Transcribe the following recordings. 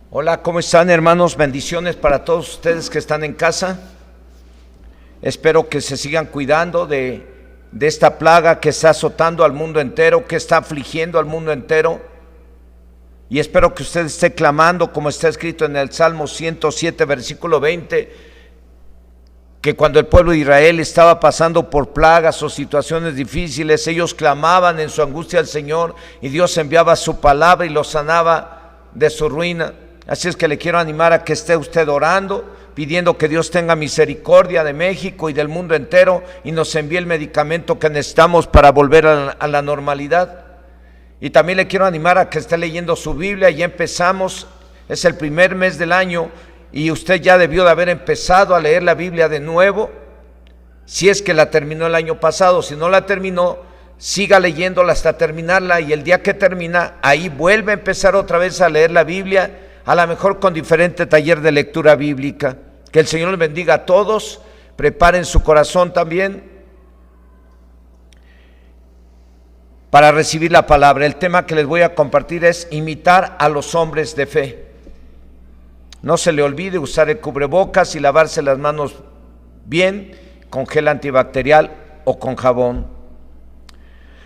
Hola, ¿cómo están, hermanos? Bendiciones para todos ustedes que están en casa. Espero que se sigan cuidando de esta plaga que está azotando al mundo entero, que está afligiendo al mundo entero. Y espero que usted esté clamando, como está escrito en el Salmo 107, versículo 20, que cuando el pueblo de Israel estaba pasando por plagas o situaciones difíciles, ellos clamaban en su angustia al Señor y Dios enviaba su palabra y los sanaba de su ruina. Así es que le quiero animar a que esté usted orando, pidiendo que Dios tenga misericordia de México y del mundo entero y nos envíe el medicamento que necesitamos para volver a la normalidad. Y también le quiero animar a que esté leyendo su Biblia. Ya empezamos, es el primer mes del año y usted ya debió de haber empezado a leer la Biblia de nuevo, si es que la terminó el año pasado. Si no la terminó, siga leyéndola hasta terminarla, y el día que termina, ahí vuelve a empezar otra vez a leer la Biblia, a lo mejor con diferente taller de lectura bíblica. Que el Señor les bendiga a todos. Preparen su corazón también para recibir la palabra. El tema que les voy a compartir es imitar a los hombres de fe. No se le olvide usar el cubrebocas y lavarse las manos bien con gel antibacterial o con jabón.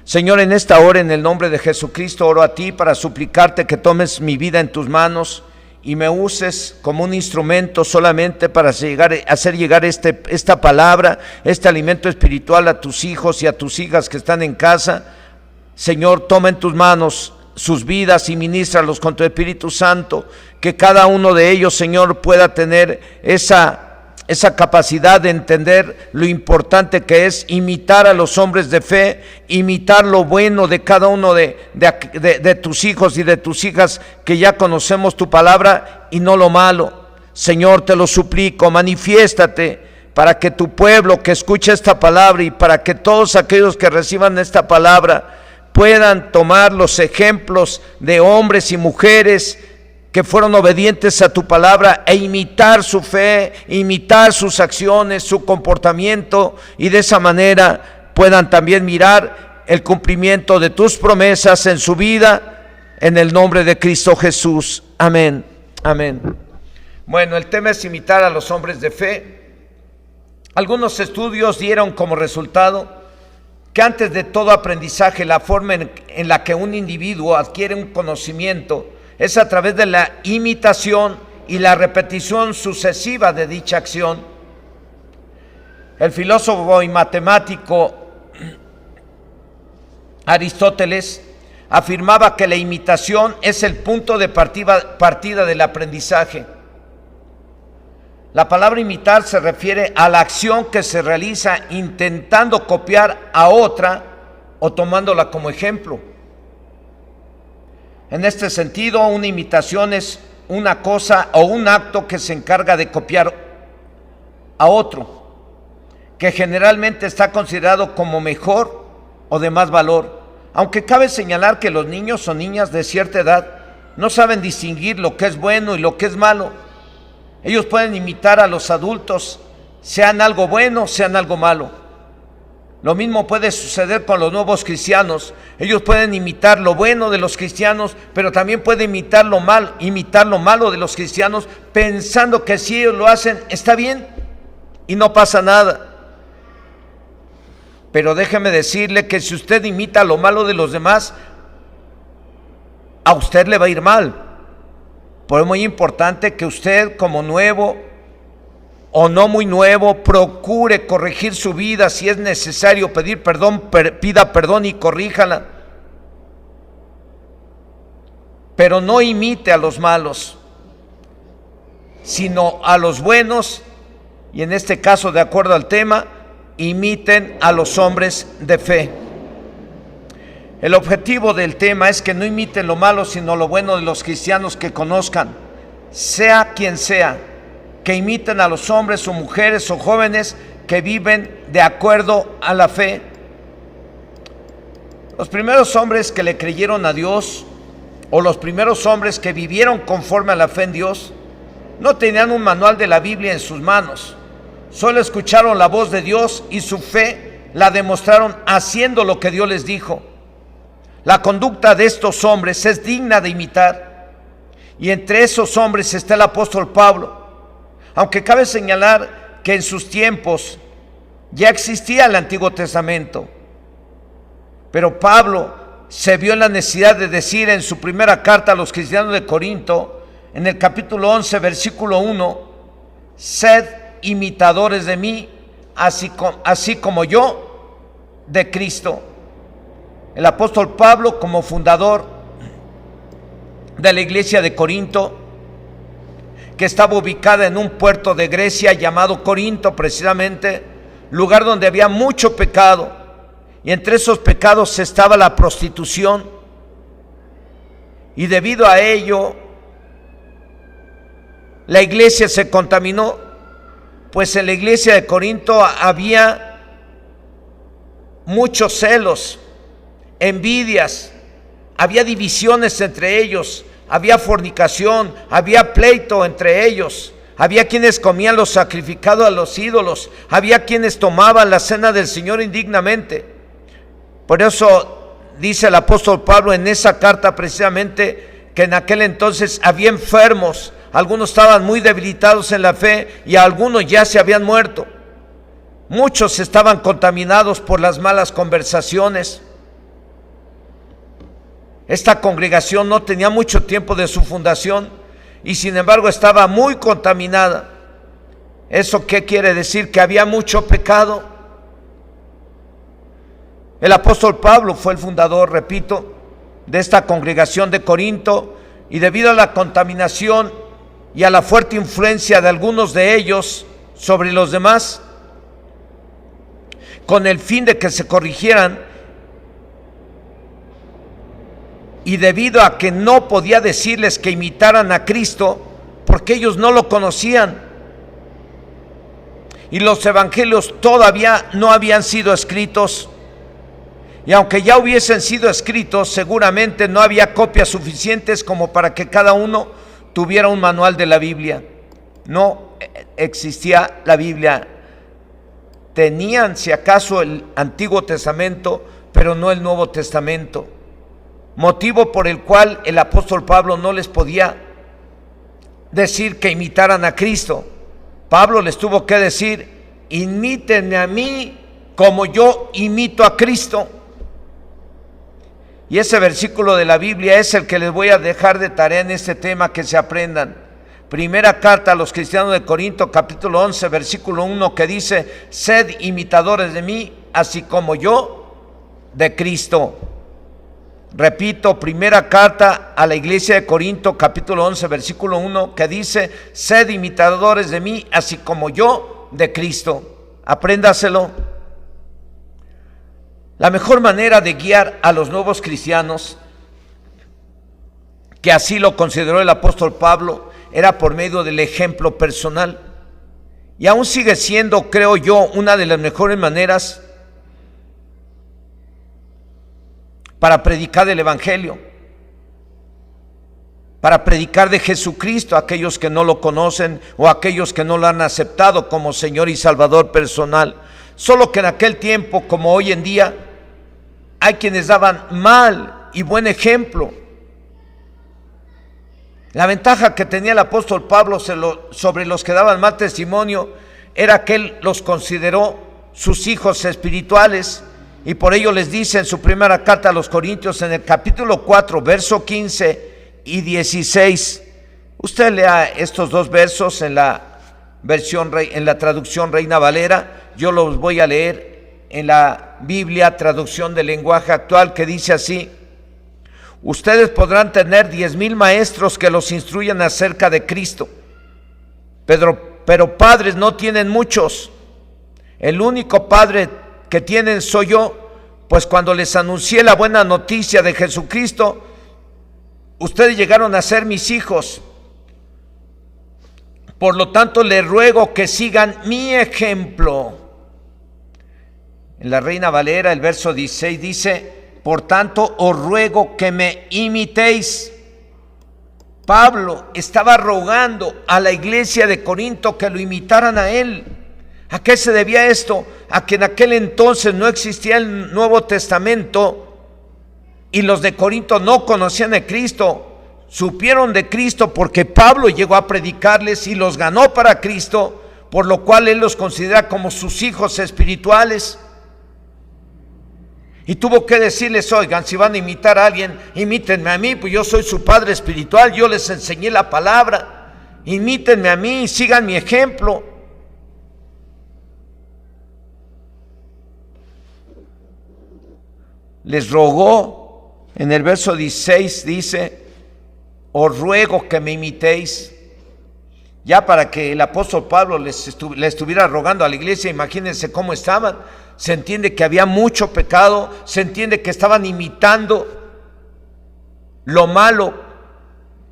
Señor, en esta hora, en el nombre de Jesucristo, oro a ti para suplicarte que tomes mi vida en tus manos y me uses como un instrumento solamente para hacer llegar esta palabra, este alimento espiritual a tus hijos y a tus hijas que están en casa. Señor, toma en tus manos sus vidas y ministralos con tu Espíritu Santo, que cada uno de ellos, Señor, pueda tener esa capacidad de entender lo importante que es imitar a los hombres de fe, imitar lo bueno de cada uno de tus hijos y de tus hijas que ya conocemos tu palabra, y no lo malo. Señor, te lo suplico, manifiéstate para que tu pueblo que escuche esta palabra y para que todos aquellos que reciban esta palabra puedan tomar los ejemplos de hombres y mujeres que fueron obedientes a tu palabra e imitar su fe, imitar sus acciones, su comportamiento, y de esa manera puedan también mirar el cumplimiento de tus promesas en su vida, en el nombre de Cristo Jesús. Amén, amén. Bueno, el tema es imitar a los hombres de fe. Algunos estudios dieron como resultado que antes de todo aprendizaje, la forma en la que un individuo adquiere un conocimiento es a través de la imitación y la repetición sucesiva de dicha acción. El filósofo y matemático Aristóteles afirmaba que la imitación es el punto de partida del aprendizaje. La palabra imitar se refiere a la acción que se realiza intentando copiar a otra o tomándola como ejemplo. En este sentido, una imitación es una cosa o un acto que se encarga de copiar a otro, que generalmente está considerado como mejor o de más valor. Aunque cabe señalar que los niños o niñas de cierta edad no saben distinguir lo que es bueno y lo que es malo. Ellos pueden imitar a los adultos, sean algo bueno, sean algo malo. Lo mismo puede suceder con los nuevos cristianos. Ellos pueden imitar lo bueno de los cristianos, pero también pueden imitar lo malo de los cristianos, pensando que si ellos lo hacen está bien y no pasa nada. Pero déjeme decirle que si usted imita lo malo de los demás, a usted le va a ir mal. Por eso es muy importante que usted, como nuevo o no muy nuevo, procure corregir su vida. Si es necesario pedir perdón, pida perdón y corríjala. Pero no imite a los malos, sino a los buenos, y en este caso, de acuerdo al tema, imiten a los hombres de fe. El objetivo del tema es que no imiten lo malo, sino lo bueno de los cristianos que conozcan, sea quien sea, que imiten a los hombres o mujeres o jóvenes que viven de acuerdo a la fe. Los primeros hombres que le creyeron a Dios, o los primeros hombres que vivieron conforme a la fe en Dios, no tenían un manual de la Biblia en sus manos. Solo escucharon la voz de Dios y su fe la demostraron haciendo lo que Dios les dijo. La conducta de estos hombres es digna de imitar, Y entre esos hombres está el apóstol Pablo. Aunque cabe señalar que en sus tiempos ya existía el Antiguo Testamento. Pero Pablo se vio en la necesidad de decir en su primera carta a los cristianos de Corinto, en el capítulo 11, versículo 1, sed imitadores de mí, así como yo de Cristo. El apóstol Pablo, como fundador de la iglesia de Corinto, que estaba ubicada en un puerto de Grecia llamado Corinto, precisamente, lugar donde había mucho pecado, y entre esos pecados estaba la prostitución, y debido a ello la iglesia se contaminó, pues en la iglesia de Corinto había muchos celos, envidias, había divisiones entre ellos, había fornicación, había pleito entre ellos, había quienes comían lo sacrificado a los ídolos, había quienes tomaban la cena del Señor indignamente. Por eso dice el apóstol Pablo en esa carta precisamente que en aquel entonces había enfermos, algunos estaban muy debilitados en la fe y algunos ya se habían muerto. Muchos estaban contaminados por las malas conversaciones. Esta congregación no tenía mucho tiempo de su fundación y sin embargo estaba muy contaminada. ¿Eso qué quiere decir? Que había mucho pecado. El apóstol Pablo fue el fundador, repito, de esta congregación de Corinto, y debido a la contaminación y a la fuerte influencia de algunos de ellos sobre los demás, con el fin de que se corrigieran, y debido a que no podía decirles que imitaran a Cristo, porque ellos no lo conocían, y los evangelios todavía no habían sido escritos, y aunque ya hubiesen sido escritos, seguramente no había copias suficientes como para que cada uno tuviera un manual de la Biblia. No existía la Biblia. Tenían, si acaso, el Antiguo Testamento, pero no el Nuevo Testamento. Motivo por el cual el apóstol Pablo no les podía decir que imitaran a Cristo. Pablo les tuvo que decir: imítenme a mí como yo imito a Cristo. Y ese versículo de la Biblia es el que les voy a dejar de tarea en este tema, que se aprendan. Primera carta a los cristianos de Corinto, capítulo 11, versículo 1, que dice: sed imitadores de mí, así como yo de Cristo. Repito, primera carta a la iglesia de Corinto, capítulo 11, versículo 1, que dice: sed imitadores de mí, así como yo de Cristo. Apréndaselo. La mejor manera de guiar a los nuevos cristianos, que así lo consideró el apóstol Pablo, era por medio del ejemplo personal. Y aún sigue siendo, creo yo, una de las mejores maneras para predicar el evangelio, para predicar de Jesucristo a aquellos que no lo conocen o a aquellos que no lo han aceptado como Señor y Salvador personal. Solo que en aquel tiempo, como hoy en día, hay quienes daban mal y buen ejemplo. La ventaja que tenía el apóstol Pablo sobre los que daban mal testimonio era que él los consideró sus hijos espirituales, y por ello les dice en su primera carta a los Corintios, en el capítulo 4, verso 15 y 16. Usted lea estos dos versos en la traducción Reina Valera. Yo los voy a leer en la Biblia, traducción del lenguaje actual, que dice así: ustedes podrán tener 10,000 maestros que los instruyan acerca de Cristo, pero padres no tienen muchos. El único padre que tienen soy yo, pues cuando les anuncié la buena noticia de Jesucristo, ustedes llegaron a ser mis hijos. Por lo tanto, les ruego que sigan mi ejemplo. En la Reina Valera, el verso 16 dice: por tanto, os ruego que me imitéis. Pablo estaba rogando a la iglesia de Corinto que lo imitaran a él. ¿A qué se debía esto? A que en aquel entonces no existía el Nuevo Testamento y los de Corinto no conocían a Cristo. supieron de Cristo porque Pablo llegó a predicarles y los ganó para Cristo, por lo cual él los considera como sus hijos espirituales. Y tuvo que decirles: oigan, si van a imitar a alguien, imítenme a mí, pues yo soy su padre espiritual, yo les enseñé la palabra, imítenme a mí, sigan mi ejemplo. Les rogó, en el verso 16 dice: os ruego que me imitéis. Ya para que el apóstol Pablo le estuviera rogando a la iglesia, imagínense cómo estaban. Se entiende que había mucho pecado, se entiende que estaban imitando lo malo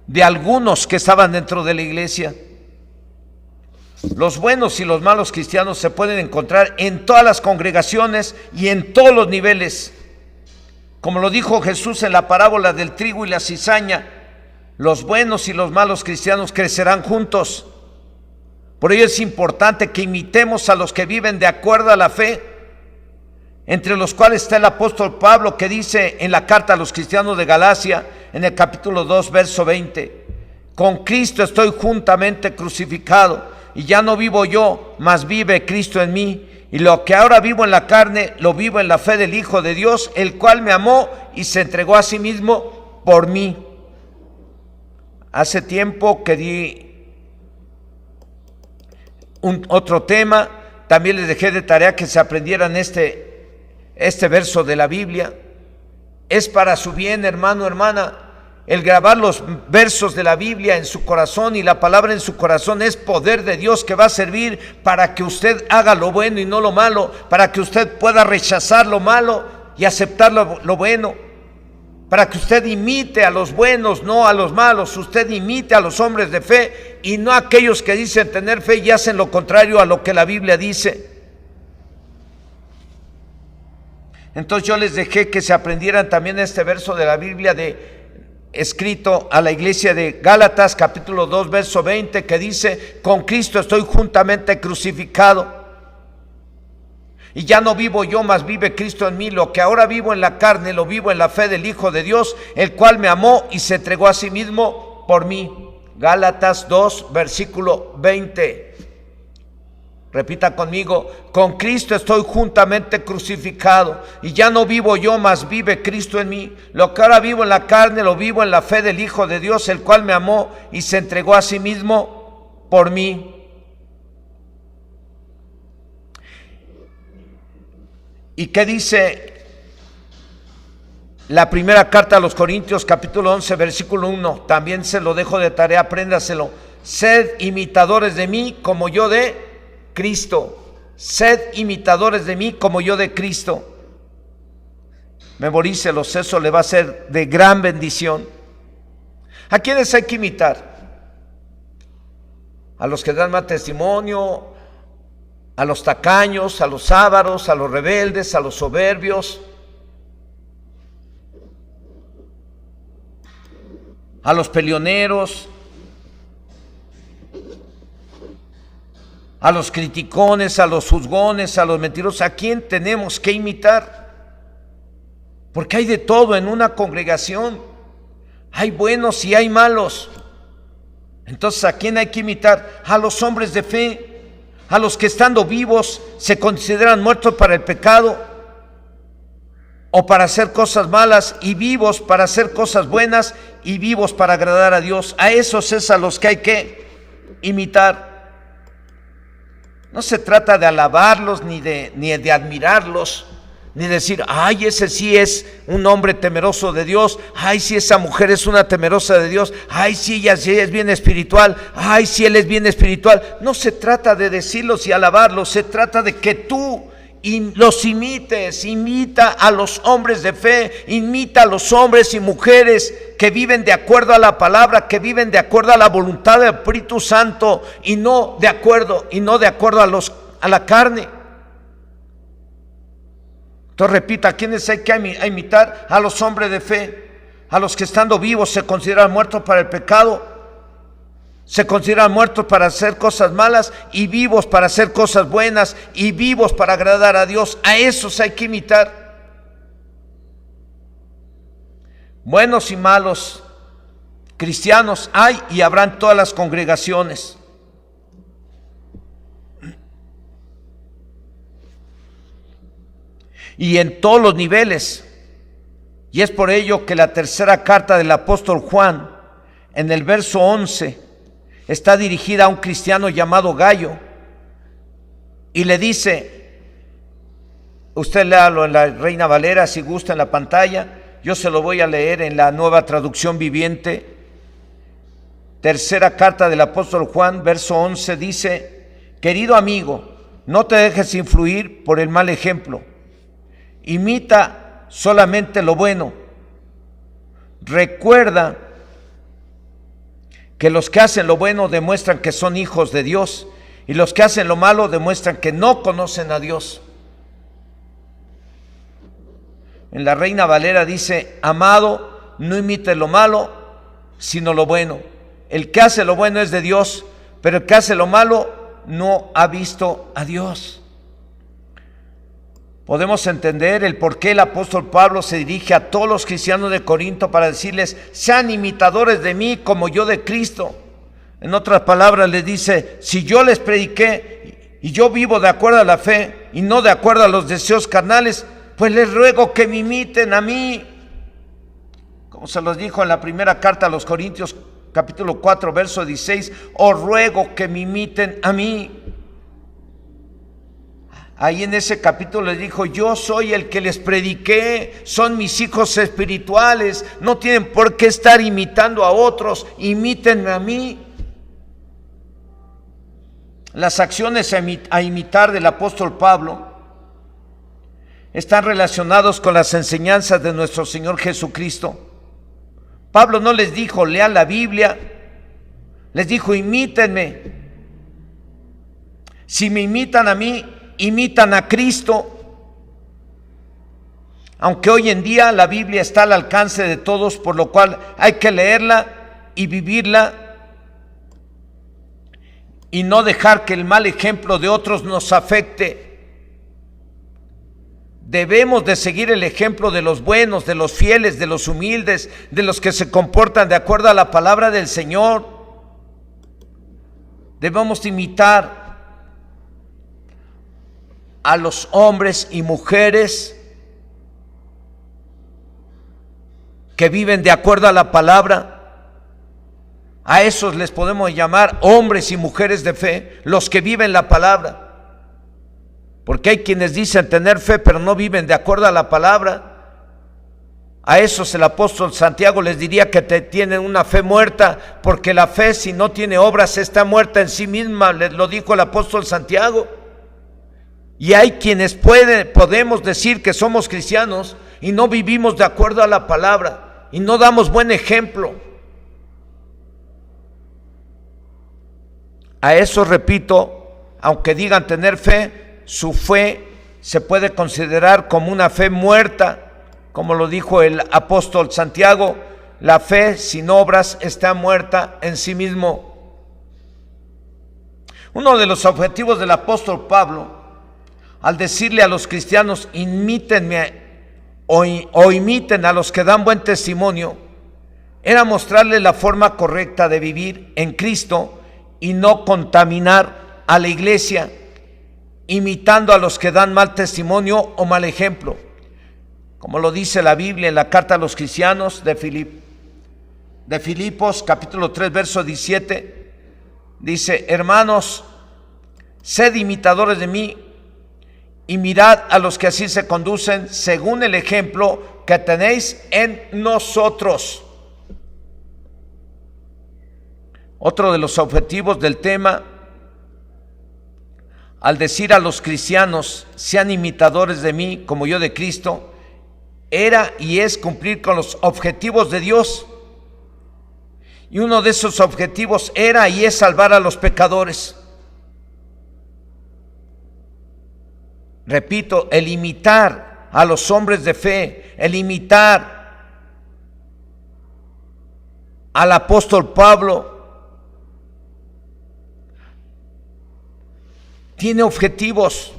de algunos que estaban dentro de la iglesia. Los buenos y los malos cristianos se pueden encontrar en todas las congregaciones y en todos los niveles. Como lo dijo Jesús en la parábola del trigo y la cizaña, los buenos y los malos cristianos crecerán juntos. Por ello es importante que imitemos a los que viven de acuerdo a la fe, entre los cuales está el apóstol Pablo, que dice en la carta a los cristianos de Galacia, en el capítulo 2, verso 20: con Cristo estoy juntamente crucificado, y ya no vivo yo, mas vive Cristo en mí. Y lo que ahora vivo en la carne, lo vivo en la fe del Hijo de Dios, el cual me amó y se entregó a sí mismo por mí. Hace tiempo que di otro tema, también les dejé de tarea que se aprendieran este verso de la Biblia. Es para su bien, hermano, hermana. El grabar los versos de la Biblia en su corazón y la palabra en su corazón es poder de Dios que va a servir para que usted haga lo bueno y no lo malo, para que usted pueda rechazar lo malo y aceptar lo bueno, para que usted imite a los buenos, no a los malos. Usted imite a los hombres de fe y no a aquellos que dicen tener fe y hacen lo contrario a lo que la Biblia dice. Entonces yo les dejé que se aprendieran también este verso de la Biblia escrito a la iglesia de Gálatas, capítulo 2, verso 20, que dice: con Cristo estoy juntamente crucificado, y ya no vivo yo, mas vive Cristo en mí. Lo que ahora vivo en la carne, lo vivo en la fe del Hijo de Dios, el cual me amó y se entregó a sí mismo por mí. Gálatas 2, versículo 20. Repita conmigo: con Cristo estoy juntamente crucificado, y ya no vivo yo, mas vive Cristo en mí. Lo que ahora vivo en la carne, lo vivo en la fe del Hijo de Dios, el cual me amó y se entregó a sí mismo por mí. ¿Y qué dice la primera carta a los Corintios, capítulo 11, versículo 1? También se lo dejo de tarea, apréndaselo. Sed imitadores de mí como yo de Cristo. Sed imitadores de mí como yo de Cristo. Memorícelos, eso le va a ser de gran bendición. ¿A quiénes hay que imitar? A los que dan mal testimonio, a los tacaños, a los ávaros, a los rebeldes, a los soberbios, a los peleoneros, a los criticones, a los juzgones, a los mentirosos. ¿A quién tenemos que imitar? Porque hay de todo en una congregación. Hay buenos y hay malos. Entonces, ¿a quién hay que imitar? A los hombres de fe, a los que estando vivos se consideran muertos para el pecado o para hacer cosas malas, y vivos para hacer cosas buenas, y vivos para agradar a Dios. A esos es a los que hay que imitar. No se trata de alabarlos ni de admirarlos, ni decir: ay, ese sí es un hombre temeroso de Dios, ay, sí, esa mujer es una temerosa de Dios, ay, sí, ella es bien espiritual, ay, sí, él es bien espiritual. No se trata de decirlos y alabarlos, se trata de que tú los imites. Imita a los hombres de fe, imita a los hombres y mujeres que viven de acuerdo a la palabra, que viven de acuerdo a la voluntad del Espíritu Santo, y no de acuerdo a la carne. Entonces repita: ¿a quiénes hay que imitar? A los hombres de fe, a los que estando vivos se consideran muertos para el pecado, se consideran muertos para hacer cosas malas, y vivos para hacer cosas buenas, y vivos para agradar a Dios. A esos hay que imitar. Buenos y malos, Cristianos hay y habrán todas las congregaciones. Y en todos los niveles. Y es por ello que la tercera carta del apóstol Juan, en el verso 11, está dirigida a un cristiano llamado Gallo. Y le dice, usted léalo en la Reina Valera si gusta en la pantalla, yo se lo voy a leer en la Nueva Traducción Viviente. Tercera carta del apóstol Juan, verso 11, dice: querido amigo, no te dejes influir por el mal ejemplo. Imita solamente lo bueno. Recuerda que los que hacen lo bueno demuestran que son hijos de Dios, y los que hacen lo malo demuestran que no conocen a Dios. En la Reina Valera dice: amado, no imites lo malo, sino lo bueno. El que hace lo bueno es de Dios, pero el que hace lo malo no ha visto a Dios. Podemos entender el por qué el apóstol Pablo se dirige a todos los cristianos de Corinto para decirles: sean imitadores de mí como yo de Cristo. En otras palabras les dice: si yo les prediqué y yo vivo de acuerdo a la fe y no de acuerdo a los deseos carnales, pues les ruego que me imiten a mí. Como se los dijo en la primera carta a los Corintios, capítulo 4, verso 16: os ruego que me imiten a mí. Ahí en ese capítulo les dijo: yo soy el que les prediqué, son mis hijos espirituales, no tienen por qué estar imitando a otros, imítenme a mí. Las acciones a imitar del apóstol Pablo están relacionados con las enseñanzas de nuestro Señor Jesucristo. Pablo no les dijo: lean la Biblia, les dijo: imítenme. Si me imitan a mí, imitan a Cristo. Aunque hoy en día la Biblia está al alcance de todos, por lo cual hay que leerla y vivirla y no dejar que el mal ejemplo de otros nos afecte. Debemos de seguir el ejemplo de los buenos, de los fieles, de los humildes, de los que se comportan de acuerdo a la palabra del Señor. Debemos imitar a los hombres y mujeres que viven de acuerdo a la palabra. A esos les podemos llamar hombres y mujeres de fe, los que viven la palabra. Porque hay quienes dicen tener fe, pero no viven de acuerdo a la palabra. A esos el apóstol Santiago les diría que tienen una fe muerta, porque la fe, si no tiene obras, está muerta en sí misma, les lo dijo el apóstol Santiago. Y hay quienes podemos decir que somos cristianos y no vivimos de acuerdo a la palabra y no damos buen ejemplo. A eso, repito, aunque digan tener fe, su fe se puede considerar como una fe muerta, como lo dijo el apóstol Santiago: la fe sin obras está muerta en sí mismo. Uno de los objetivos del apóstol Pablo, al decirle a los cristianos: imítenme o imiten a los que dan buen testimonio, era mostrarles la forma correcta de vivir en Cristo y no contaminar a la iglesia imitando a los que dan mal testimonio o mal ejemplo. Como lo dice la Biblia en la carta a los cristianos de Filipos, capítulo 3, verso 17, dice: hermanos, sed imitadores de mí y mirad a los que así se conducen según el ejemplo que tenéis en nosotros. Otro de los objetivos del tema, al decir a los cristianos: sean imitadores de mí como yo de Cristo, era y es cumplir con los objetivos de Dios. Y uno de esos objetivos era y es salvar a los pecadores. Repito, el imitar a los hombres de fe, el imitar al apóstol Pablo, tiene objetivos,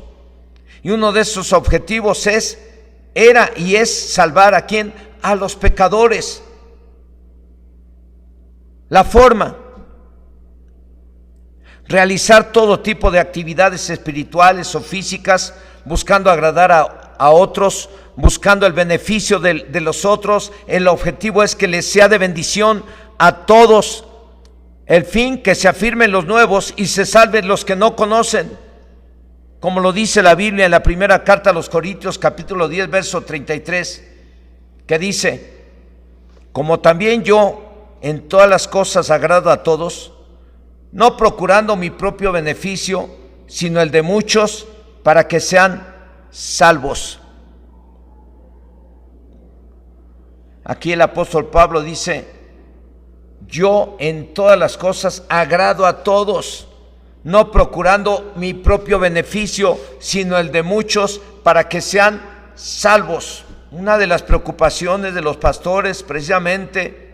y uno de esos objetivos era y es salvar ¿a quién? A los pecadores. la forma. Realizar todo tipo de actividades espirituales o físicas, buscando agradar a otros, buscando el beneficio de los otros. El objetivo es que les sea de bendición a todos. El fin, que se afirmen los nuevos y se salven los que no conocen. Como lo dice la Biblia en la primera carta a los Corintios, capítulo 10, verso 33, que dice: como también yo en todas las cosas agrado a todos, no procurando mi propio beneficio, sino el de muchos, para que sean salvos. Aquí el apóstol Pablo dice: yo en todas las cosas agrado a todos, no procurando mi propio beneficio, sino el de muchos, para que sean salvos. Una de las preocupaciones de los pastores precisamente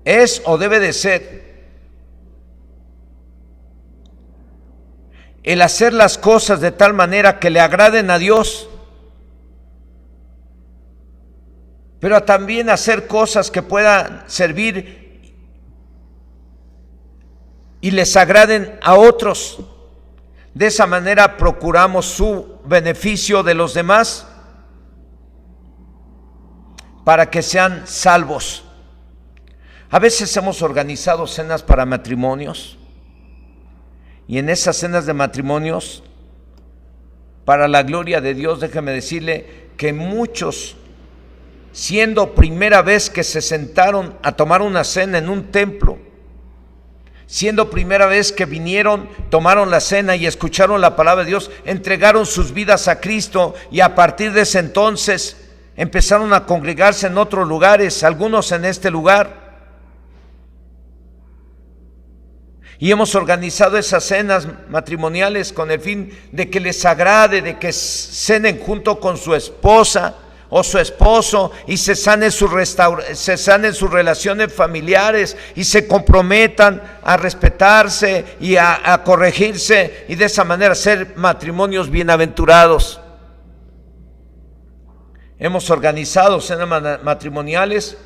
es o debe de ser el hacer las cosas de tal manera que le agraden a Dios, pero también hacer cosas que puedan servir y les agraden a otros. De esa manera procuramos su beneficio de los demás para que sean salvos. A veces hemos organizado cenas para matrimonios, y en esas cenas de matrimonios, para la gloria de Dios, déjeme decirle que muchos, siendo primera vez que se sentaron a tomar una cena en un templo, siendo primera vez que vinieron, tomaron la cena y escucharon la palabra de Dios, entregaron sus vidas a Cristo, y a partir de ese entonces empezaron a congregarse en otros lugares, algunos en este lugar. Y hemos organizado esas cenas matrimoniales con el fin de que les agrade, de que cenen junto con su esposa o su esposo y se sanen sus relaciones familiares y se comprometan a respetarse y a corregirse, y de esa manera ser matrimonios bienaventurados. Hemos organizado cenas matrimoniales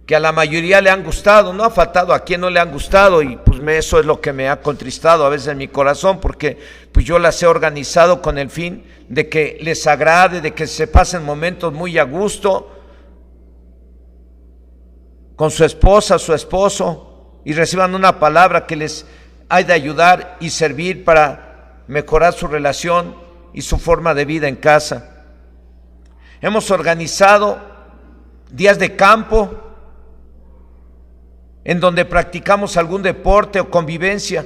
que a la mayoría le han gustado. No ha faltado a quien no le han gustado, y pues eso es lo que me ha contristado a veces en mi corazón, porque pues yo las he organizado con el fin de que les agrade, de que se pasen momentos muy a gusto con su esposa, su esposo, y reciban una palabra que les ha de ayudar y servir para mejorar su relación y su forma de vida en casa. Hemos organizado días de campo en donde practicamos algún deporte o convivencia.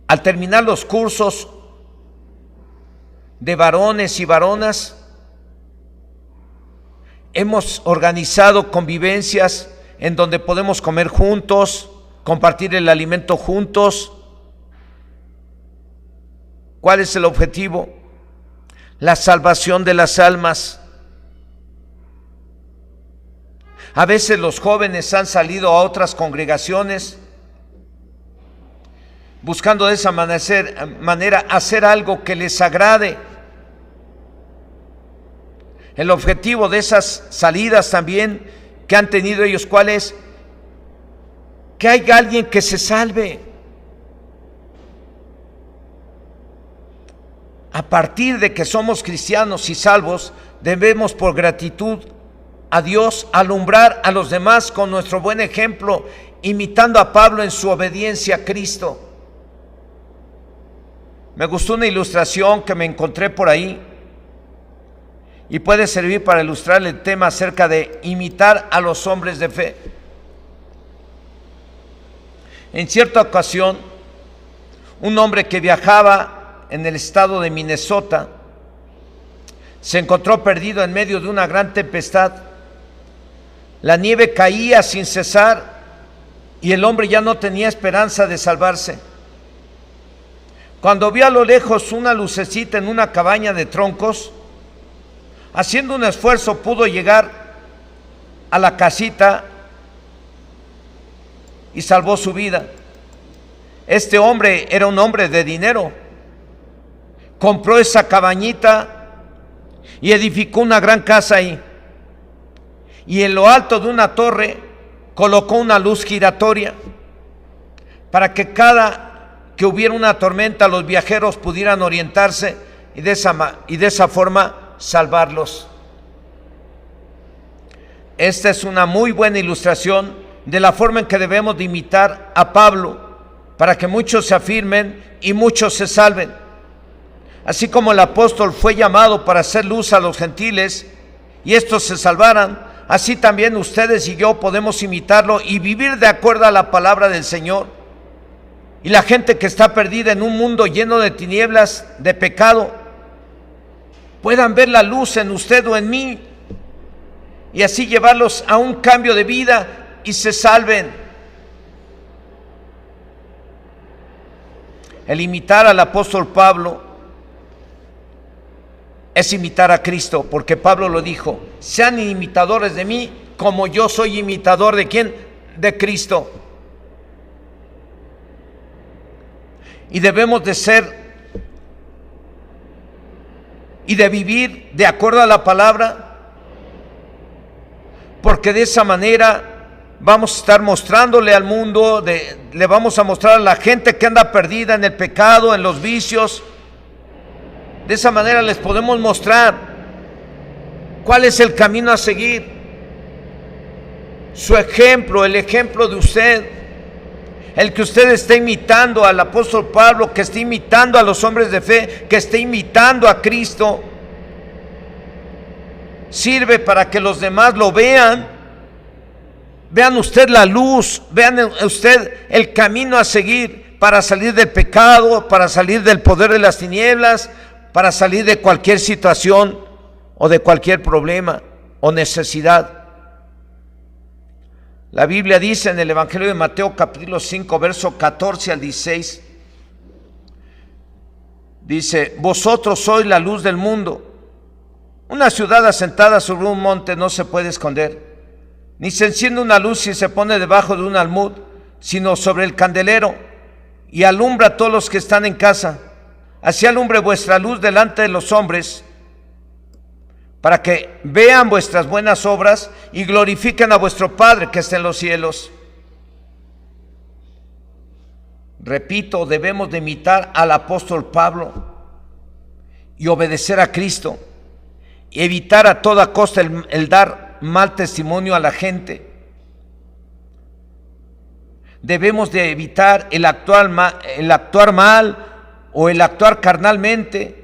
Al terminar los cursos de varones y varonas, hemos organizado convivencias en donde podemos comer juntos, compartir el alimento juntos. ¿Cuál es el objetivo? La salvación de las almas. A veces los jóvenes han salido a otras congregaciones buscando de esa manera hacer algo que les agrade. El objetivo de esas salidas también que han tenido ellos, ¿cuál es? Que haya alguien que se salve. A partir de que somos cristianos y salvos, debemos por gratitud a Dios alumbrar a los demás con nuestro buen ejemplo, imitando a Pablo en su obediencia a Cristo. Me gustó una ilustración que me encontré por ahí y puede servir para ilustrar el tema acerca de imitar a los hombres de fe. En cierta ocasión, un hombre que viajaba en el estado de Minnesota se encontró perdido en medio de una gran tempestad. La nieve caía sin cesar y el hombre ya no tenía esperanza de salvarse. Cuando vio a lo lejos una lucecita en una cabaña de troncos, haciendo un esfuerzo pudo llegar a la casita y salvó su vida. Este hombre era un hombre de dinero. Compró esa cabañita y edificó una gran casa ahí. Y en lo alto de una torre colocó una luz giratoria para que cada que hubiera una tormenta los viajeros pudieran orientarse y de esa forma salvarlos. Esta es una muy buena ilustración de la forma en que debemos de imitar a Pablo para que muchos se afirmen y muchos se salven. Así como el apóstol fue llamado para hacer luz a los gentiles y estos se salvaran, así también ustedes y yo podemos imitarlo y vivir de acuerdo a la palabra del Señor. Y la gente que está perdida en un mundo lleno de tinieblas, de pecado, puedan ver la luz en usted o en mí y así llevarlos a un cambio de vida y se salven. El imitar al apóstol Pablo es imitar a Cristo, porque Pablo lo dijo: sean imitadores de mí como yo soy imitador de ¿quién? De Cristo. Y debemos de ser y de vivir de acuerdo a la palabra, porque de esa manera vamos a estar mostrándole al mundo, le vamos a mostrar a la gente que anda perdida en el pecado, en los vicios. De esa manera les podemos mostrar cuál es el camino a seguir. Su ejemplo, el ejemplo de usted, el que usted esté imitando al apóstol Pablo, que esté imitando a los hombres de fe, que esté imitando a Cristo, sirve para que los demás lo vean. Vean usted la luz, vean usted el camino a seguir para salir del pecado, para salir del poder de las tinieblas, para salir de cualquier situación o de cualquier problema o necesidad. La Biblia dice en el Evangelio de Mateo capítulo 5, verso 14 al 16, dice: vosotros sois la luz del mundo. Una ciudad asentada sobre un monte no se puede esconder, ni se enciende una luz si se pone debajo de un almud, sino sobre el candelero, y alumbra a todos los que están en casa. Así alumbre vuestra luz delante de los hombres, para que vean vuestras buenas obras y glorifiquen a vuestro Padre que está en los cielos. Repito, debemos de imitar al apóstol Pablo y obedecer a Cristo, y evitar a toda costa el dar mal testimonio a la gente. Debemos de evitar el actuar mal o el actuar carnalmente,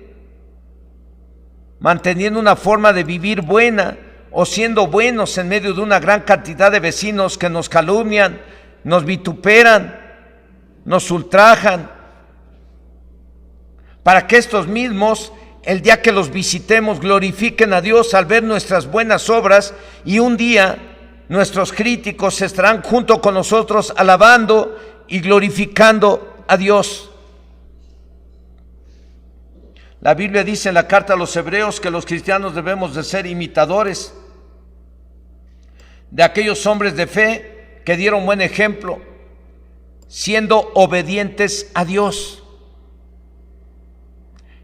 manteniendo una forma de vivir buena o siendo buenos en medio de una gran cantidad de vecinos que nos calumnian, nos vituperan, nos ultrajan, para que estos mismos, el día que los visitemos, glorifiquen a Dios al ver nuestras buenas obras, y un día nuestros críticos estarán junto con nosotros alabando y glorificando a Dios. La Biblia dice en la carta a los Hebreos que los cristianos debemos de ser imitadores de aquellos hombres de fe que dieron buen ejemplo, siendo obedientes a Dios.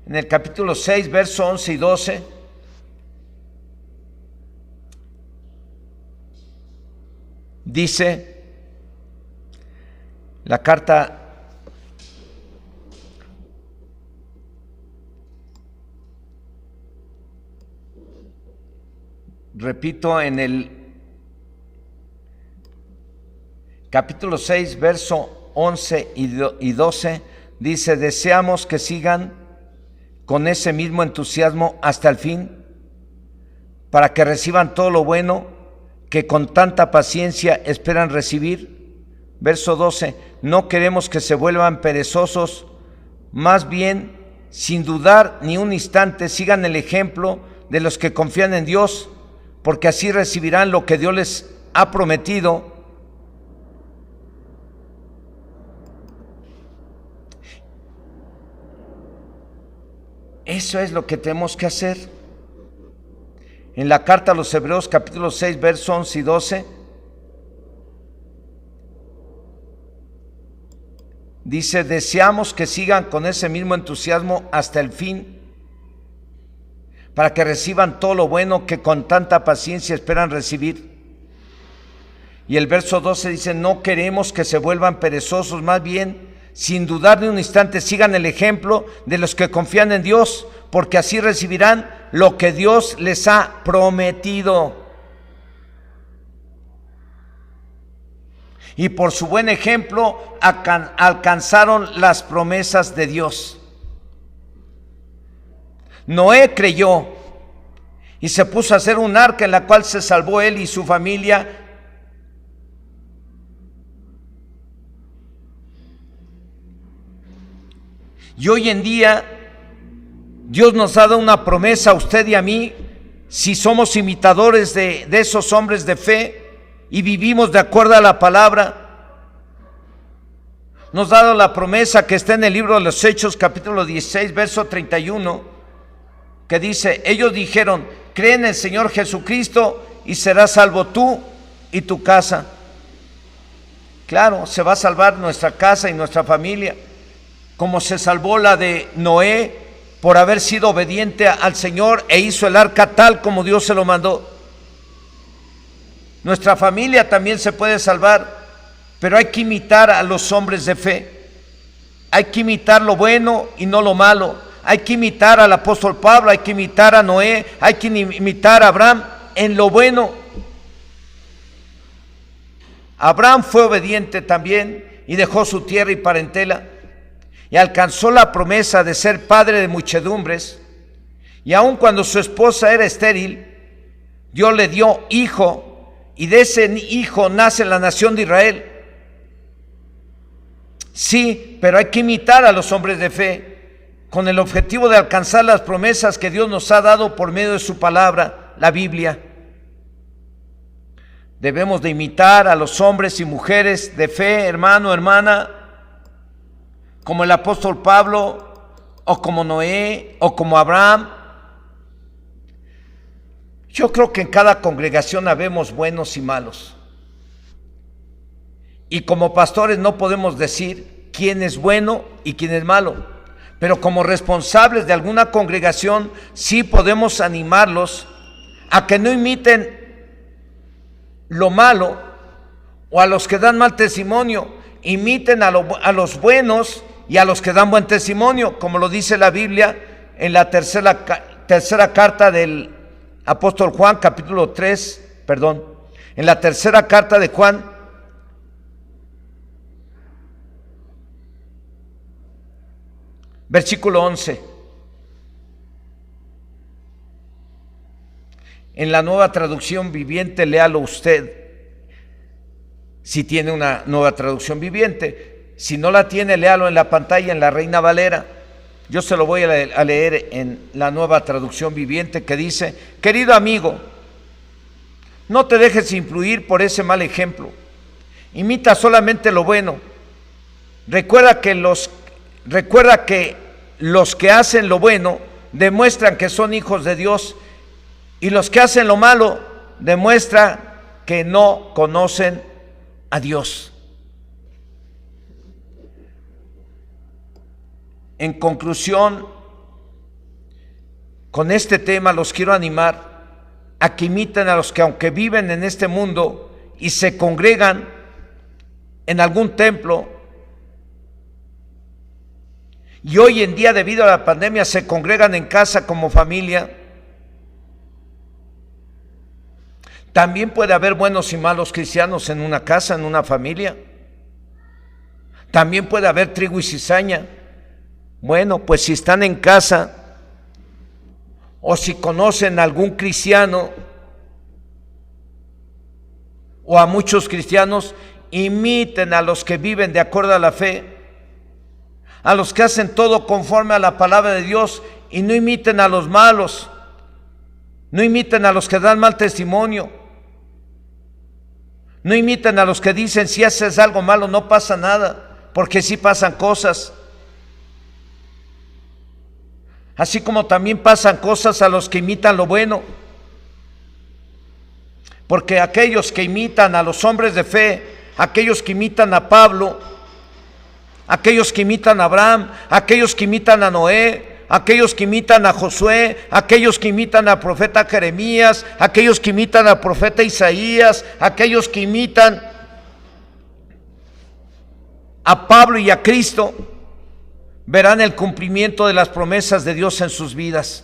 En el capítulo 6, verso 11 y 12, dice la carta repito, en el capítulo 6, verso 11 y 12, dice: deseamos que sigan con ese mismo entusiasmo hasta el fin, para que reciban todo lo bueno que con tanta paciencia esperan recibir. Verso 12: no queremos que se vuelvan perezosos, más bien, sin dudar ni un instante, sigan el ejemplo de los que confían en Dios, porque así recibirán lo que Dios les ha prometido. Eso es lo que tenemos que hacer. En la carta a los Hebreos capítulo 6, versos 11 y 12, dice: deseamos que sigan con ese mismo entusiasmo hasta el fin, para que reciban todo lo bueno que con tanta paciencia esperan recibir. Y el verso 12 dice: no queremos que se vuelvan perezosos, más bien, sin dudar ni un instante, sigan el ejemplo de los que confían en Dios, porque así recibirán lo que Dios les ha prometido. Y por su buen ejemplo alcanzaron las promesas de Dios. Noé creyó y se puso a hacer un arca en la cual se salvó él y su familia. Y hoy en día Dios nos ha dado una promesa a usted y a mí, si somos imitadores de esos hombres de fe y vivimos de acuerdo a la palabra. Nos ha dado la promesa que está en el libro de los Hechos, capítulo 16, verso 31, que dice: ellos dijeron, cree en el Señor Jesucristo y serás salvo tú y tu casa. Claro, se va a salvar nuestra casa y nuestra familia, como se salvó la de Noé por haber sido obediente al Señor e hizo el arca tal como Dios se lo mandó. Nuestra familia también se puede salvar, pero hay que imitar a los hombres de fe. Hay que imitar lo bueno y no lo malo. Hay que imitar al apóstol Pablo, hay que imitar a Noé, hay que imitar a Abraham en lo bueno. Abraham fue obediente también y dejó su tierra y parentela y alcanzó la promesa de ser padre de muchedumbres. Y aun cuando su esposa era estéril, Dios le dio hijo, y de ese hijo nace la nación de Israel. Sí, pero hay que imitar a los hombres de fe con el objetivo de alcanzar las promesas que Dios nos ha dado por medio de su palabra, la Biblia. Debemos de imitar a los hombres y mujeres de fe, hermano, hermana, como el apóstol Pablo, o como Noé, o como Abraham. Yo creo que en cada congregación habemos buenos y malos. Y como pastores no podemos decir quién es bueno y quién es malo. Pero como responsables de alguna congregación sí podemos animarlos a que no imiten lo malo o a los que dan mal testimonio. Imiten a los buenos y a los que dan buen testimonio, como lo dice la Biblia en la tercera carta del apóstol Juan, capítulo 3, en la tercera carta de Juan, versículo 11. En la Nueva Traducción Viviente, léalo usted, si tiene una Nueva Traducción Viviente. Si no la tiene, léalo en la pantalla, en la Reina Valera. Yo se lo voy a leer en la Nueva Traducción Viviente, que dice: querido amigo, no te dejes influir por ese mal ejemplo. Imita solamente lo bueno. Recuerda que los que hacen lo bueno demuestran que son hijos de Dios, y los que hacen lo malo demuestran que no conocen a Dios. En conclusión, con este tema los quiero animar a que imiten a los que, aunque viven en este mundo y se congregan en algún templo, y hoy en día debido a la pandemia se congregan en casa como familia, también puede haber buenos y malos cristianos en una casa, en una familia. También puede haber trigo y cizaña. Bueno, pues si están en casa o si conocen a algún cristiano o a muchos cristianos, imiten a los que viven de acuerdo a la fe, a los que hacen todo conforme a la palabra de Dios, y no imiten a los malos, no imiten a los que dan mal testimonio, no imiten a los que dicen si haces algo malo no pasa nada, porque sí pasan cosas. Así como también pasan cosas a los que imitan lo bueno. Porque aquellos que imitan a los hombres de fe, aquellos que imitan a Pablo, aquellos que imitan a Abraham, aquellos que imitan a Noé, aquellos que imitan a Josué, aquellos que imitan al profeta Jeremías, aquellos que imitan al profeta Isaías, aquellos que imitan a Pablo y a Cristo, verán el cumplimiento de las promesas de Dios en sus vidas.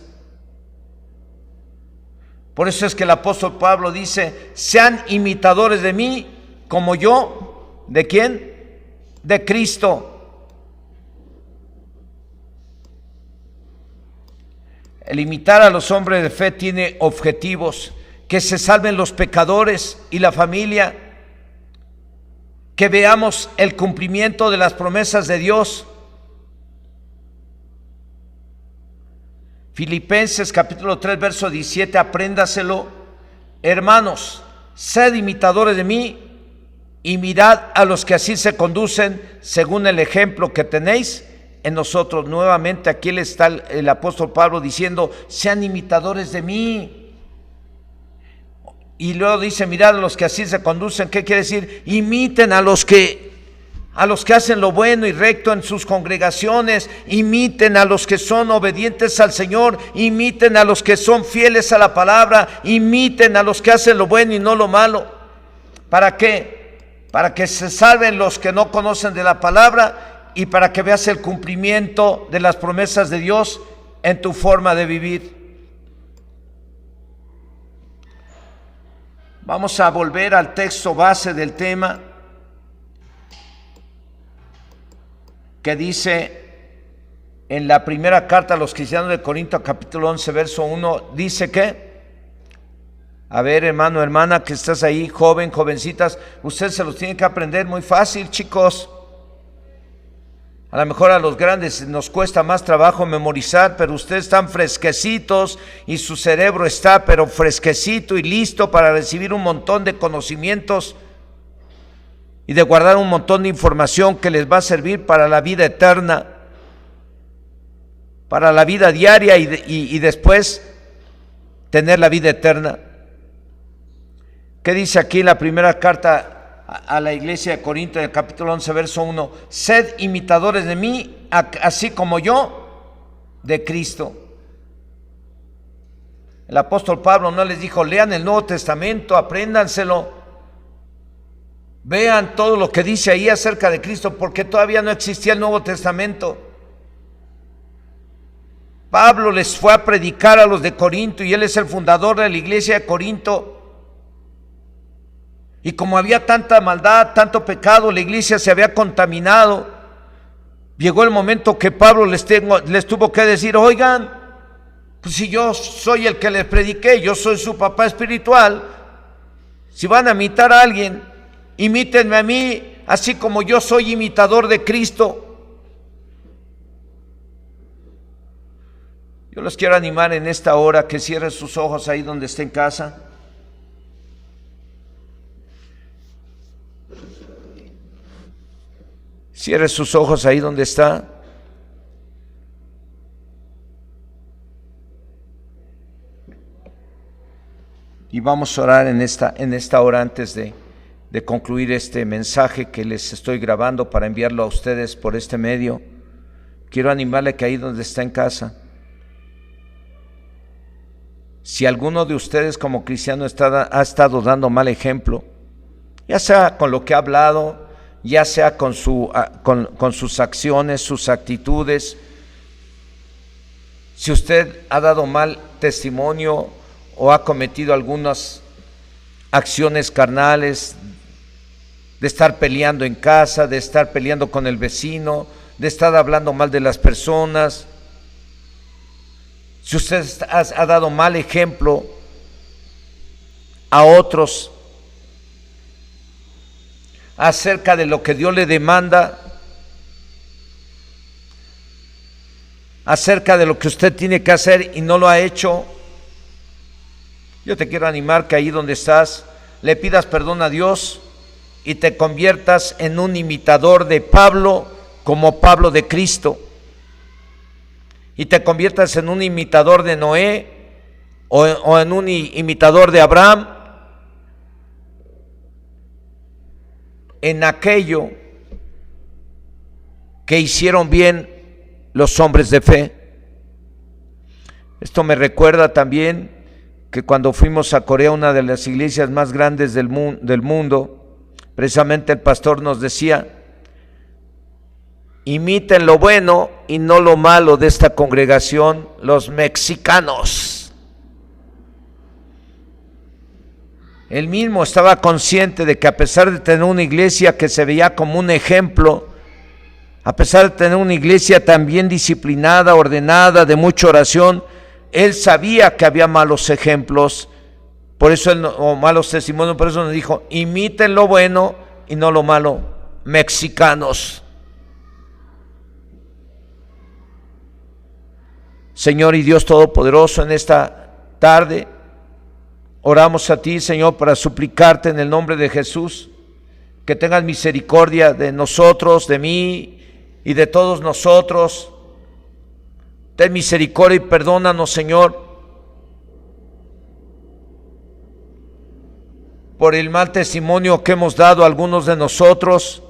Por eso es que el apóstol Pablo dice: sean imitadores de mí como yo, ¿de quién? De Cristo. El imitar a los hombres de fe tiene objetivos: que se salven los pecadores y la familia, que veamos el cumplimiento de las promesas de Dios. Filipenses capítulo 3 verso 17, apréndaselo: hermanos, sed imitadores de mí y mirad a los que así se conducen según el ejemplo que tenéis en nosotros. Nuevamente aquí está el apóstol Pablo diciendo: sean imitadores de mí. Y luego dice: mirad a los que así se conducen. ¿Qué quiere decir? Imiten a los que hacen lo bueno y recto en sus congregaciones, imiten a los que son obedientes al Señor, imiten a los que son fieles a la palabra, imiten a los que hacen lo bueno y no lo malo. ¿Para qué? Para que se salven los que no conocen de la palabra y para que veas el cumplimiento de las promesas de Dios en tu forma de vivir. Vamos a volver al texto base del tema, que dice en la primera carta a los cristianos de Corinto, capítulo 11, verso 1, dice que, a ver, hermano, hermana, que estás ahí, joven, jovencitas, ustedes se los tienen que aprender muy fácil, chicos. A lo mejor a los grandes nos cuesta más trabajo memorizar, pero ustedes están fresquecitos y su cerebro está pero fresquecito y listo para recibir un montón de conocimientos y de guardar un montón de información que les va a servir para la vida eterna, para la vida diaria y después tener la vida eterna. ¿Qué dice aquí en la primera carta a la iglesia de Corinto, en el capítulo 11, verso 1? Sed imitadores de mí, así como yo de Cristo. El apóstol Pablo no les dijo: lean el Nuevo Testamento, apréndanselo, vean todo lo que dice ahí acerca de Cristo, porque todavía no existía el Nuevo Testamento. Pablo les fue a predicar a los de Corinto y él es el fundador de la iglesia de Corinto. Y como había tanta maldad, tanto pecado, la iglesia se había contaminado. Llegó el momento que Pablo les tuvo que decir: oigan, pues si yo soy el que les prediqué, yo soy su papá espiritual, si van a imitar a alguien, imítenme a mí, así como yo soy imitador de Cristo. Yo los quiero animar en esta hora que cierren sus ojos ahí donde esté en casa. Cierre sus ojos ahí donde está. Y vamos a orar en esta hora antes de concluir este mensaje que les estoy grabando para enviarlo a ustedes por este medio. Quiero animarle que ahí donde está en casa, si alguno de ustedes como cristiano ha estado dando mal ejemplo, ya sea con lo que ha hablado, ya sea con sus acciones, sus actitudes, si usted ha dado mal testimonio o ha cometido algunas acciones carnales, de estar peleando en casa, de estar peleando con el vecino, de estar hablando mal de las personas, si usted ha dado mal ejemplo a otros acerca de lo que Dios le demanda, acerca de lo que usted tiene que hacer y no lo ha hecho, yo te quiero animar que ahí donde estás le pidas perdón a Dios y te conviertas en un imitador de Pablo como Pablo de Cristo, y te conviertas en un imitador de Noé o en un imitador de Abraham, en aquello que hicieron bien los hombres de fe. Esto me recuerda también que cuando fuimos a Corea, una de las iglesias más grandes del mundo, precisamente el pastor nos decía: imiten lo bueno y no lo malo de esta congregación, los mexicanos. Él mismo estaba consciente de que a pesar de tener una iglesia que se veía como un ejemplo, a pesar de tener una iglesia tan bien disciplinada, ordenada, de mucha oración, él sabía que había malos ejemplos, por eso o malos testimonios, por eso nos dijo: imiten lo bueno y no lo malo, mexicanos. Señor y Dios Todopoderoso, en esta tarde oramos a ti, Señor, para suplicarte en el nombre de Jesús que tengas misericordia de nosotros, de mí y de todos nosotros. Ten misericordia y perdónanos, Señor, por el mal testimonio que hemos dado a algunos de nosotros.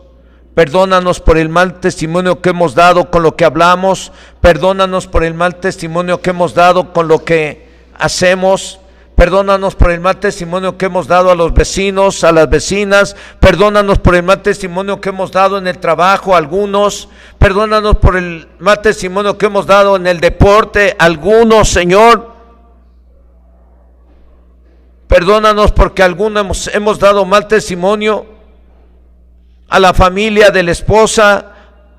Perdónanos por el mal testimonio que hemos dado con lo que hablamos. Perdónanos por el mal testimonio que hemos dado con lo que hacemos. Perdónanos por el mal testimonio que hemos dado a los vecinos, a las vecinas. Perdónanos por el mal testimonio que hemos dado en el trabajo a algunos. Perdónanos por el mal testimonio que hemos dado en el deporte a algunos, Señor. Perdónanos porque algunos hemos dado mal testimonio a la familia de la esposa,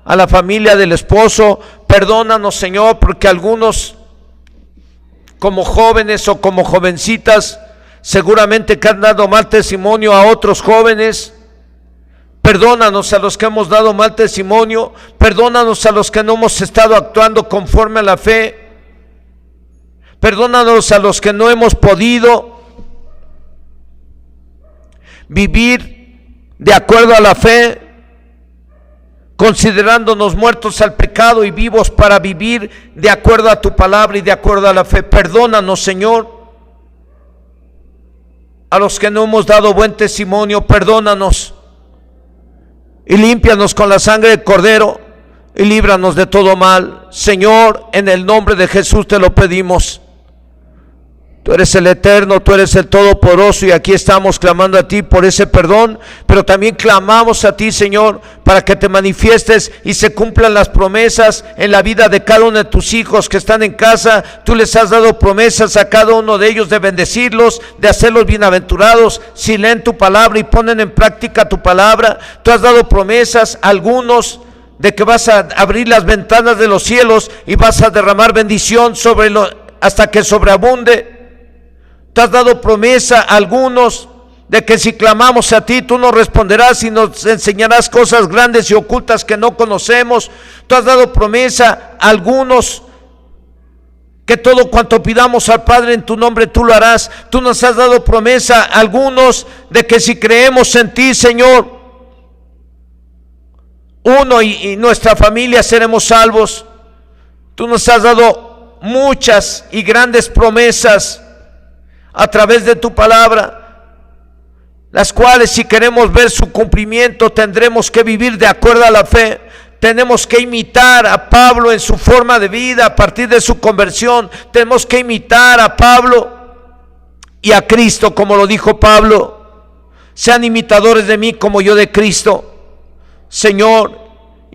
a la familia del esposo. Perdónanos, Señor, porque algunos, como jóvenes o como jovencitas, seguramente que han dado mal testimonio a otros jóvenes. Perdónanos a los que hemos dado mal testimonio. Perdónanos a los que no hemos estado actuando conforme a la fe. Perdónanos a los que no hemos podido vivir de acuerdo a la fe, considerándonos muertos al pecado y vivos para vivir de acuerdo a tu palabra y de acuerdo a la fe. Perdónanos, Señor. A los que no hemos dado buen testimonio, perdónanos y límpianos con la sangre del Cordero y líbranos de todo mal. Señor, en el nombre de Jesús te lo pedimos. Tú eres el eterno, tú eres el todopoderoso, y aquí estamos clamando a ti por ese perdón, pero también clamamos a ti, Señor, para que te manifiestes y se cumplan las promesas en la vida de cada uno de tus hijos que están en casa. Tú les has dado promesas a cada uno de ellos de bendecirlos, de hacerlos bienaventurados si leen tu palabra y ponen en práctica tu palabra. Tú has dado promesas a algunos de que vas a abrir las ventanas de los cielos y vas a derramar bendición hasta que sobreabunde. Te has dado promesa a algunos de que si clamamos a ti, tú nos responderás y nos enseñarás cosas grandes y ocultas que no conocemos. Tú has dado promesa a algunos que todo cuanto pidamos al Padre en tu nombre, tú lo harás. Tú nos has dado promesa a algunos de que si creemos en ti, Señor, uno y nuestra familia seremos salvos. Tú nos has dado muchas y grandes promesas a través de tu palabra, las cuales si queremos ver su cumplimiento tendremos que vivir de acuerdo a la fe. Tenemos que imitar a Pablo en su forma de vida a partir de su conversión. Tenemos que imitar a Pablo y a Cristo, como lo dijo Pablo: sean imitadores de mí como yo de Cristo. Señor,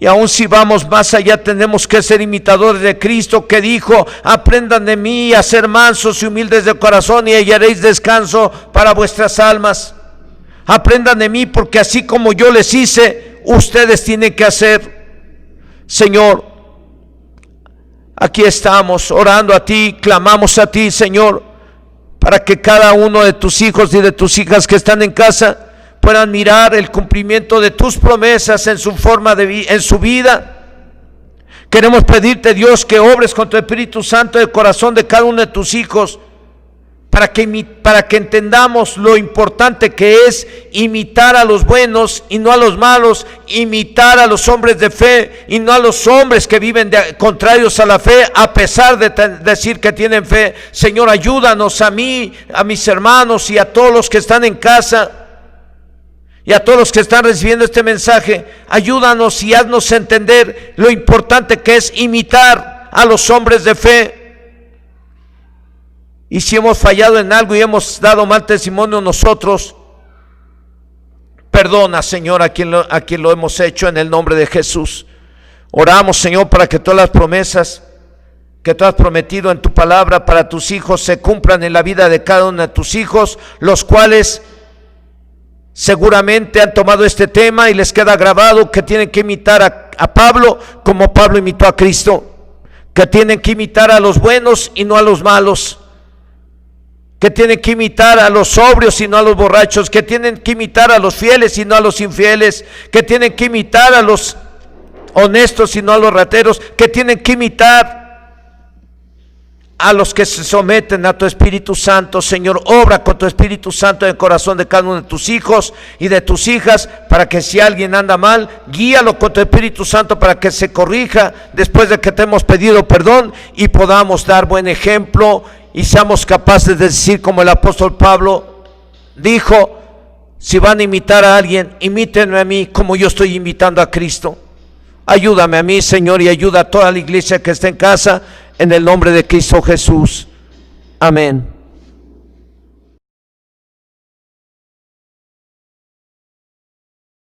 y aun si vamos más allá, tenemos que ser imitadores de Cristo, que dijo: aprendan de mí a ser mansos y humildes de corazón y hallaréis descanso para vuestras almas. Aprendan de mí, porque así como yo les hice, ustedes tienen que hacer. Señor, aquí estamos orando a ti, clamamos a ti, Señor, para que cada uno de tus hijos y de tus hijas que están en casa puedan mirar el cumplimiento de tus promesas en su forma de en su vida. Queremos pedirte, Dios, que obres con tu Espíritu Santo el corazón de cada uno de tus hijos, para que entendamos lo importante que es imitar a los buenos y no a los malos, imitar a los hombres de fe y no a los hombres que viven contrarios a la fe, a pesar de decir que tienen fe. Señor, ayúdanos a mí, a mis hermanos y a todos los que están en casa, y a todos los que están recibiendo este mensaje. Ayúdanos y haznos entender lo importante que es imitar a los hombres de fe. Y si hemos fallado en algo y hemos dado mal testimonio nosotros, perdona, Señor, a quien lo hemos hecho en el nombre de Jesús. Oramos, Señor, para que todas las promesas que tú has prometido en tu palabra para tus hijos se cumplan en la vida de cada uno de tus hijos, los cuales seguramente han tomado este tema y les queda grabado que tienen que imitar a Pablo como Pablo imitó a Cristo, que tienen que imitar a los buenos y no a los malos, que tienen que imitar a los sobrios y no a los borrachos, que tienen que imitar a los fieles y no a los infieles, que tienen que imitar a los honestos y no a los rateros, que tienen que imitar a los que se someten a tu Espíritu Santo. Señor, obra con tu Espíritu Santo en el corazón de cada uno de tus hijos y de tus hijas, para que si alguien anda mal, guíalo con tu Espíritu Santo para que se corrija después de que te hemos pedido perdón y podamos dar buen ejemplo y seamos capaces de decir como el apóstol Pablo dijo: si van a imitar a alguien, imítenme a mí como yo estoy imitando a Cristo. Ayúdame a mí, Señor, y ayuda a toda la iglesia que está en casa, en el nombre de Cristo Jesús. Amén.